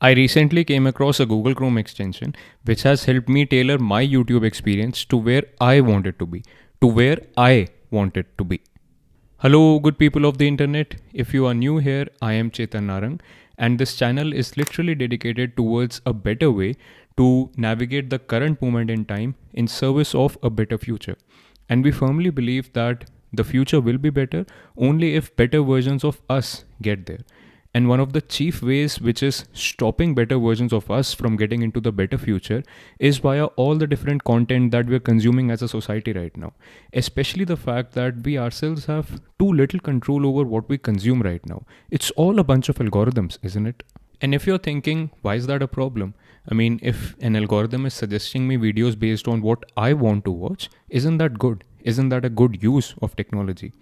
I recently came across a Google Chrome extension which has helped me tailor my YouTube experience to where I want it to be, to where I want it to be. Hello, good people of the internet. If you are new here, I am Chetan Narang, and this channel is literally dedicated towards a better way to navigate the current moment in time in service of a better future. And we firmly believe that the future will be better only if better versions of us get there. And one of the chief ways which is stopping better versions of us from getting into the better future is via all the different content that we're consuming as a society right now. Especially the fact that we ourselves have too little control over what we consume right now. It's all a bunch of algorithms, isn't it? And if you're thinking, why is that a problem? I mean, if an algorithm is suggesting me videos based on what I want to watch, isn't that good? Isn't that a good use of technology?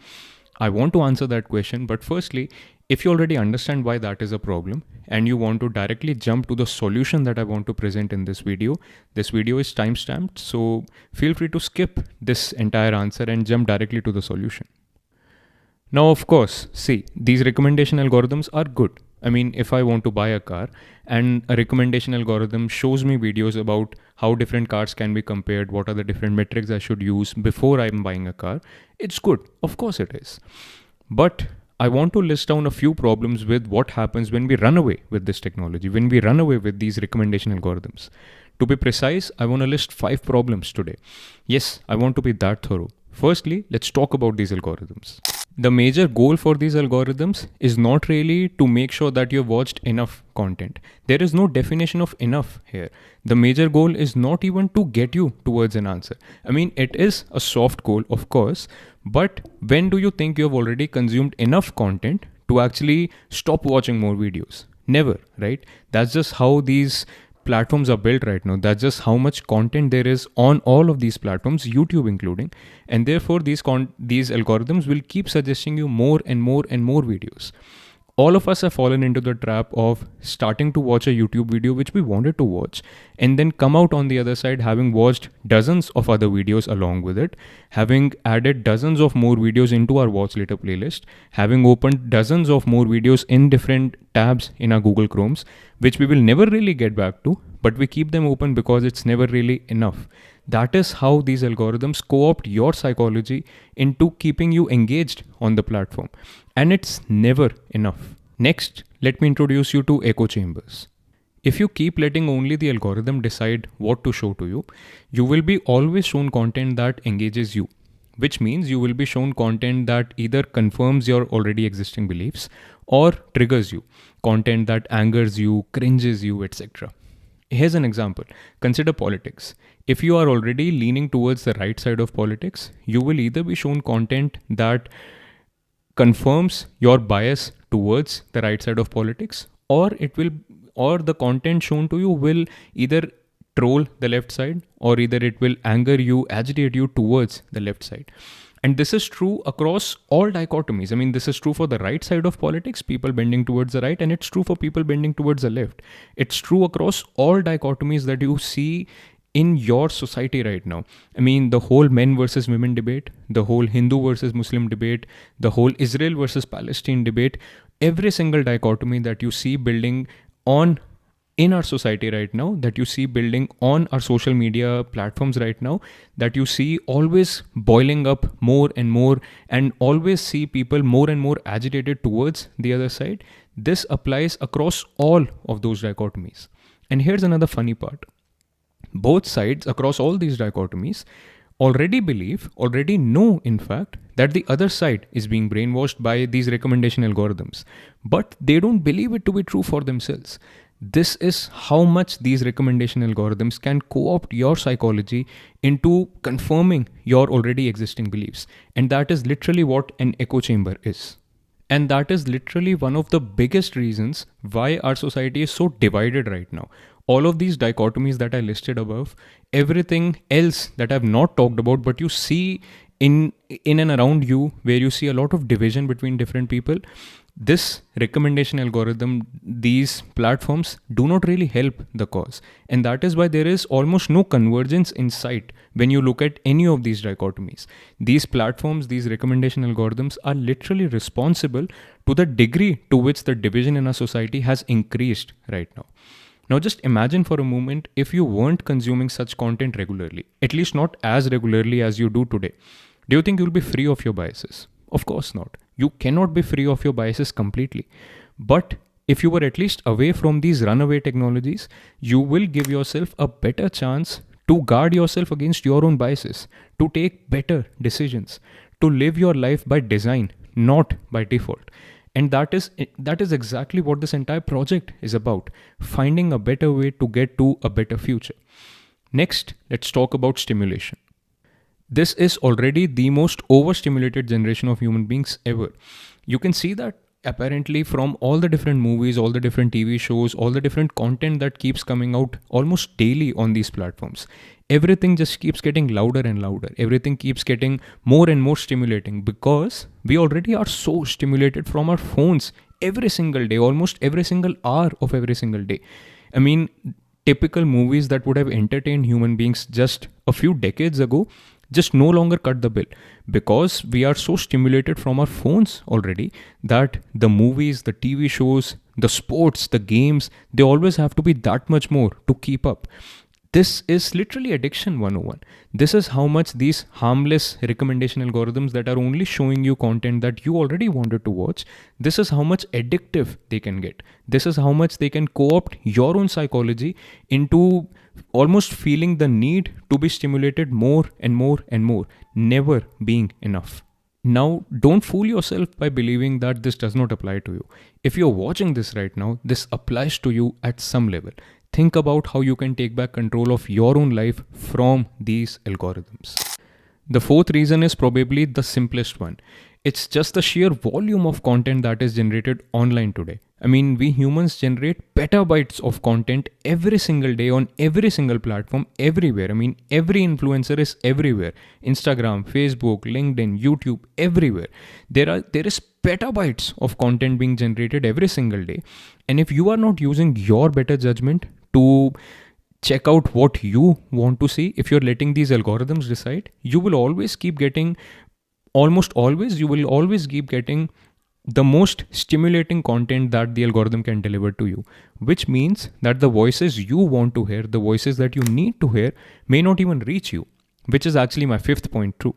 I want to answer that question, but firstly, if you already understand why that is a problem and you want to directly jump to the solution that I want to present in this video is timestamped, so feel free to skip this entire answer and jump directly to the solution. Now, of course, see, these recommendation algorithms are good. I mean, if I want to buy a car and a recommendation algorithm shows me videos about how different cars can be compared, what are the different metrics I should use before I'm buying a car, it's good. Of course it is. But I want to list down a few problems with what happens when we run away with this technology, when we run away with these recommendation algorithms. To be precise, I want to list 5 problems today. Yes, I want to be that thorough. Firstly, let's talk about these algorithms. The major goal for these algorithms is not really to make sure that you've watched enough content. There is no definition of enough here. The major goal is not even to get you towards an answer. I mean, it is a soft goal, of course, but when do you think you have already consumed enough content to actually stop watching more videos? Never, right? That's just how these platforms are built right now. That's just how much content there is on all of these platforms, YouTube including, and therefore these algorithms will keep suggesting you more and more and more videos. All of us have fallen into the trap of starting to watch a YouTube video which we wanted to watch and then come out on the other side having watched dozens of other videos along with it, having added dozens of more videos into our watch later playlist, having opened dozens of more videos in different tabs in our Google Chromes, which we will never really get back to, but we keep them open because it's never really enough. That is how these algorithms co-opt your psychology into keeping you engaged on the platform. And it's never enough. Next, let me introduce you to echo chambers. If you keep letting only the algorithm decide what to show to you, you will be always shown content that engages you, which means you will be shown content that either confirms your already existing beliefs or triggers you, content that angers you, cringes you, etc. Here's an example. Consider politics. If you are already leaning towards the right side of politics, you will either be shown content that confirms your bias towards the right side of politics, or the content shown to you will either troll the left side, or either it will anger you, agitate you towards the left side. And this is true across all dichotomies. I mean, this is true for the right side of politics, people bending towards the right, and it's true for people bending towards the left. It's true across all dichotomies that you see in your society right now. I mean, the whole men versus women debate, the whole Hindu versus Muslim debate, the whole Israel versus Palestine debate, every single dichotomy that you see building on in our society right now, that you see building on our social media platforms right now, that you see always boiling up more and more, and always see people more and more agitated towards the other side. This applies across all of those dichotomies. And here's another funny part. Both sides across all these dichotomies already know, in fact, that the other side is being brainwashed by these recommendation algorithms, but they don't believe it to be true for themselves. This is how much these recommendation algorithms can co-opt your psychology into confirming your already existing beliefs. And that is literally what an echo chamber is. And that is literally one of the biggest reasons why our society is so divided right now. All of these dichotomies that I listed above, everything else that I've not talked about, but you see in and around you, where you see a lot of division between different people, this recommendation algorithm, these platforms do not really help the cause. And that is why there is almost no convergence in sight when you look at any of these dichotomies. These platforms, these recommendation algorithms are literally responsible to the degree to which the division in our society has increased right now. Now, just imagine for a moment if you weren't consuming such content regularly, at least not as regularly as you do today. Do you think you'll be free of your biases? Of course not. You cannot be free of your biases completely. But if you were at least away from these runaway technologies, you will give yourself a better chance to guard yourself against your own biases, to take better decisions, to live your life by design, not by default. And that is exactly what this entire project is about, finding a better way to get to a better future. Next, let's talk about stimulation. This is already the most overstimulated generation of human beings ever. You can see that apparently from all the different movies, all the different TV shows, all the different content that keeps coming out almost daily on these platforms. Everything just keeps getting louder and louder. Everything keeps getting more and more stimulating because we already are so stimulated from our phones every single day, almost every single hour of every single day. I mean, typical movies that would have entertained human beings just a few decades ago just no longer cut the bill because we are so stimulated from our phones already that the movies, the TV shows, the sports, the games, they always have to be that much more to keep up. This is literally addiction 101. This is how much these harmless recommendation algorithms that are only showing you content that you already wanted to watch, this is how much addictive they can get. This is how much they can co-opt your own psychology into almost feeling the need to be stimulated more and more and more, never being enough. Now, don't fool yourself by believing that this does not apply to you. If you're watching this right now, this applies to you at some level. Think about how you can take back control of your own life from these algorithms. The fourth reason is probably the simplest one. It's just the sheer volume of content that is generated online today. I mean, we humans generate petabytes of content every single day on every single platform, everywhere. I mean, every influencer is everywhere. Instagram, Facebook, LinkedIn, YouTube, everywhere. There is petabytes of content being generated every single day. And if you are not using your better judgment to check out what you want to see, if you're letting these algorithms decide, you will always keep getting, you will always keep getting the most stimulating content that the algorithm can deliver to you, which means that the voices you want to hear, the voices that you need to hear, may not even reach you, which is actually my fifth point true.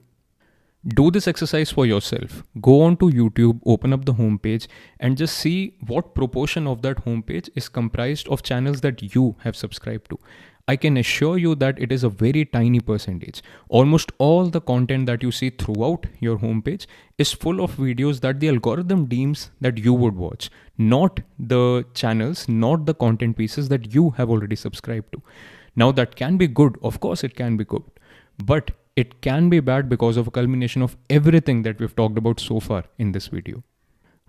Do this exercise for yourself. Go on to YouTube, open up the homepage, and just see what proportion of that homepage is comprised of channels that you have subscribed to. I can assure you that it is a very tiny percentage. Almost all the content that you see throughout your homepage is full of videos that the algorithm deems that you would watch, not the channels, not the content pieces that you have already subscribed to. Now, that can be good. Of course, it can be good. But it can be bad because of a culmination of everything that we've talked about so far in this video.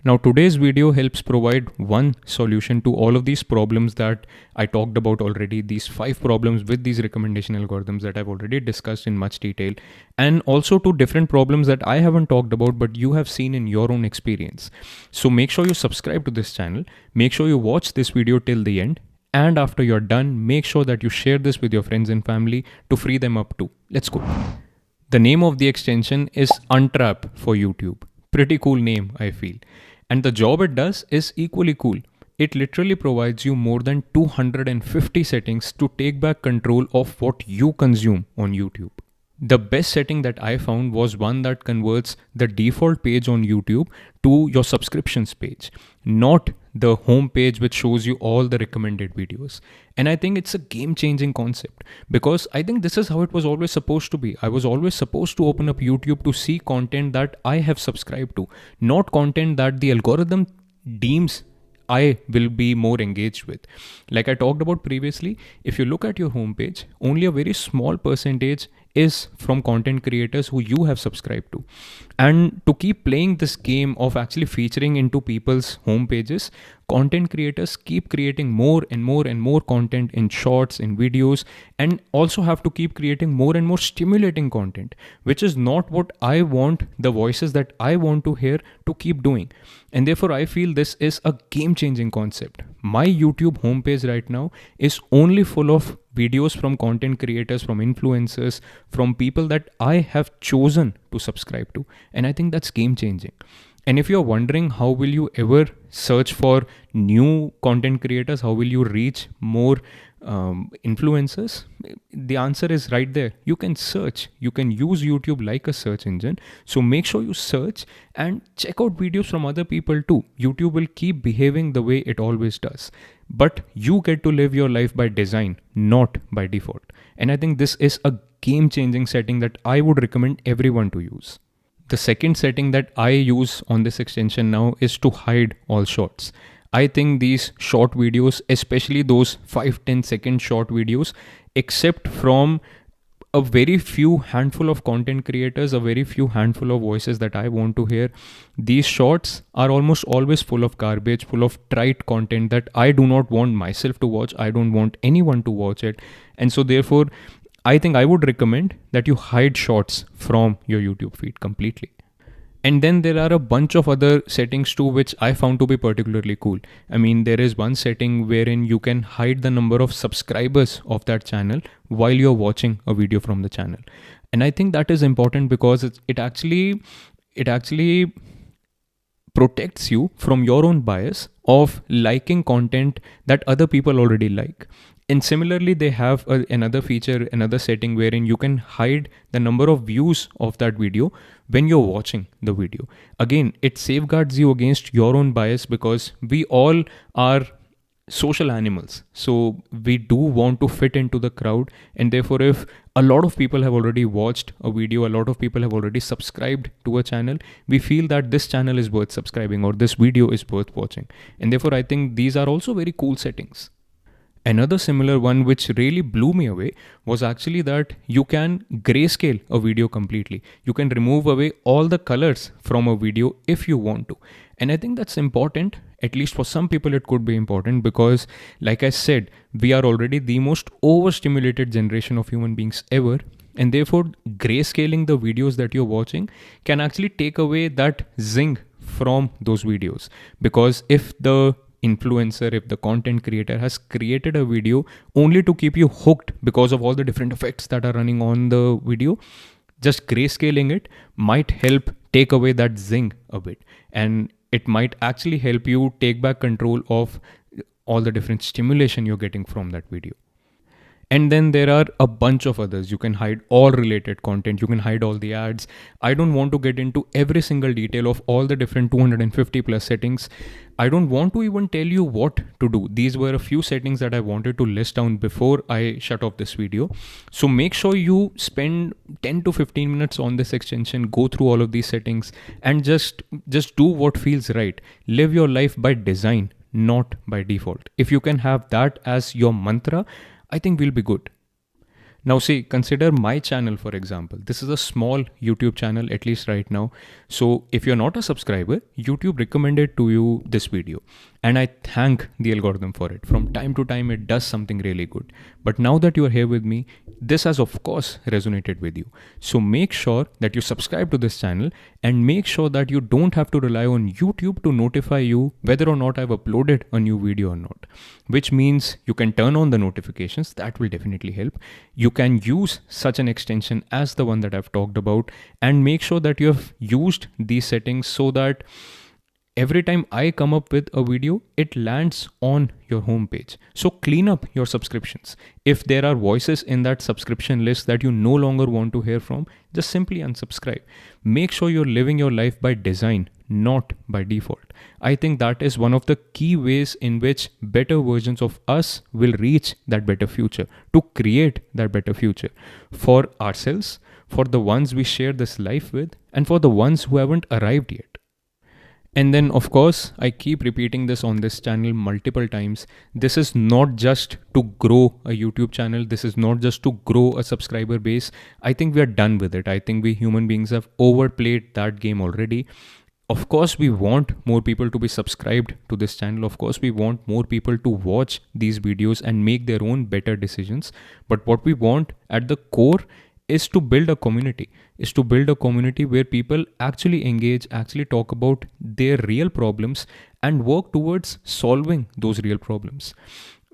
Now, today's video helps provide one solution to all of these problems that I talked about already, these 5 problems with these recommendation algorithms that I've already discussed in much detail, and also to different problems that I haven't talked about but you have seen in your own experience. So make sure you subscribe to this channel, make sure you watch this video till the end, and after you're done, make sure that you share this with your friends and family to free them up too. Let's go. The name of the extension is Untrap for YouTube. Pretty cool name, I feel. And the job it does is equally cool. It literally provides you more than 250 settings to take back control of what you consume on YouTube. The best setting that I found was one that converts the default page on YouTube to your subscriptions page, not the home page which shows you all the recommended videos. And I think it's a game-changing concept because I think this is how it was always supposed to be. I was always supposed to open up YouTube to see content that I have subscribed to, not content that the algorithm deems I will be more engaged with. Like I talked about previously, if you look at your homepage, only a very small percentage is from content creators who you have subscribed to. And to keep playing this game of actually featuring into people's home pages, content creators keep creating more and more and more content in shorts, in videos, and also have to keep creating more and more stimulating content, which is not what I want the voices that I want to hear to keep doing. And therefore, I feel this is a game changing concept. My YouTube homepage right now is only full of videos from content creators, from influencers, from people that I have chosen to subscribe to. And I think that's game changing. And if you're wondering how will you ever search for new content creators, how will you reach more influencers, the answer is right there. You can search. You can use YouTube like a search engine. So make sure you search and check out videos from other people too. YouTube will keep behaving the way it always does. But you get to live your life by design, not by default. And I think this is a game-changing setting that I would recommend everyone to use. The second setting that I use on this extension now is to hide all shorts. I think these short videos, especially those 5-10 second short videos, except from a very few handful of content creators, a very few handful of voices that I want to hear, these shorts are almost always full of garbage, full of trite content that I do not want myself to watch. I don't want anyone to watch it. And so therefore, I think I would recommend that you hide shorts from your YouTube feed completely. And then there are a bunch of other settings too, which I found to be particularly cool. I mean, there is one setting wherein you can hide the number of subscribers of that channel while you're watching a video from the channel. And I think that is important because it actually protects you from your own bias of liking content that other people already like. And similarly, they have another feature, another setting wherein you can hide the number of views of that video when you're watching the video. Again, it safeguards you against your own bias because we all are social animals. So we do want to fit into the crowd. And therefore, if a lot of people have already watched a video, a lot of people have already subscribed to a channel, we feel that this channel is worth subscribing or this video is worth watching. And therefore, I think these are also very cool settings. Another similar one which really blew me away was actually that you can grayscale a video completely. You can remove away all the colors from a video if you want to. And I think that's important. At least for some people it could be important because, like I said, we are already the most overstimulated generation of human beings ever. And therefore, grayscaling the videos that you're watching can actually take away that zing from those videos. Because if the influencer, if the content creator has created a video only to keep you hooked because of all the different effects that are running on the video, just grayscaling it might help take away that zing a bit. And it might actually help you take back control of all the different stimulation you're getting from that video. And then there are a bunch of others. You can hide all related content. You can hide all the ads. I don't want to get into every single detail of all the different 250 plus settings. I don't want to even tell you what to do. These were a few settings that I wanted to list down before I shut off this video. So make sure you spend 10 to 15 minutes on this extension, go through all of these settings and just do what feels right. Live your life by design, not by default. If you can have that as your mantra, I think we'll be good. Now see, consider my channel for example. This is a small YouTube channel, at least right now. So if you're not a subscriber, YouTube recommended to you this video. And I thank the algorithm for it. From time to time, it does something really good. But now that you're here with me, this has of course resonated with you. So make sure that you subscribe to this channel and make sure that you don't have to rely on YouTube to notify you whether or not I've uploaded a new video or not. Which means you can turn on the notifications. That will definitely help. You can use such an extension as the one that I've talked about and make sure that you have used these settings so that every time I come up with a video, it lands on your homepage. So clean up your subscriptions. If there are voices in that subscription list that you no longer want to hear from, just simply unsubscribe. Make sure you're living your life by design, not by default. I think that is one of the key ways in which better versions of us will reach that better future, to create that better future for ourselves, for the ones we share this life with, and for the ones who haven't arrived yet. And then, of course, I keep repeating this on this channel multiple times. This is not just to grow a YouTube channel. This is not just to grow a subscriber base. I think we are done with it. I think we human beings have overplayed that game already. Of course, we want more people to be subscribed to this channel. Of course, we want more people to watch these videos and make their own better decisions. But what we want at the core is to build a community, where people actually engage, actually talk about their real problems and work towards solving those real problems.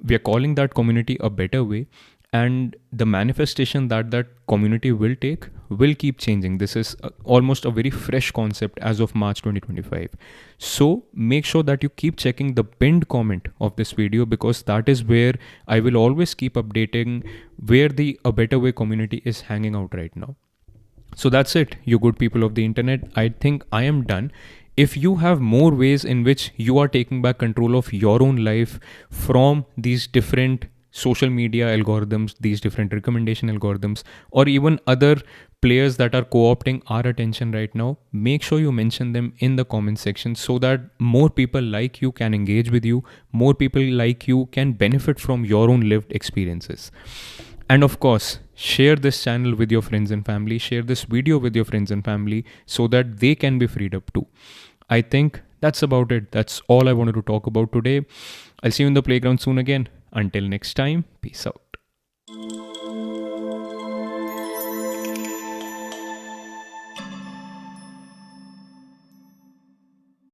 We are calling that community a better way, and the manifestation that that community will take will keep changing. This is almost a very fresh concept as of March 2025. So make sure that you keep checking the pinned comment of this video, because that is where I will always keep updating where the A Better Way community is hanging out right now. So that's it, you good people of the internet. I think I am done. If you have more ways in which you are taking back control of your own life from these different social media algorithms, these different recommendation algorithms, or even other players that are co-opting our attention right now, make sure you mention them in the comment section so that more people like you can engage with you, more people like you can benefit from your own lived experiences. And of course, share this channel with your friends and family, share this video with your friends and family so that they can be freed up too. I think that's about it. That's all I wanted to talk about today. I'll see you in the playground soon again. Until next time, peace out.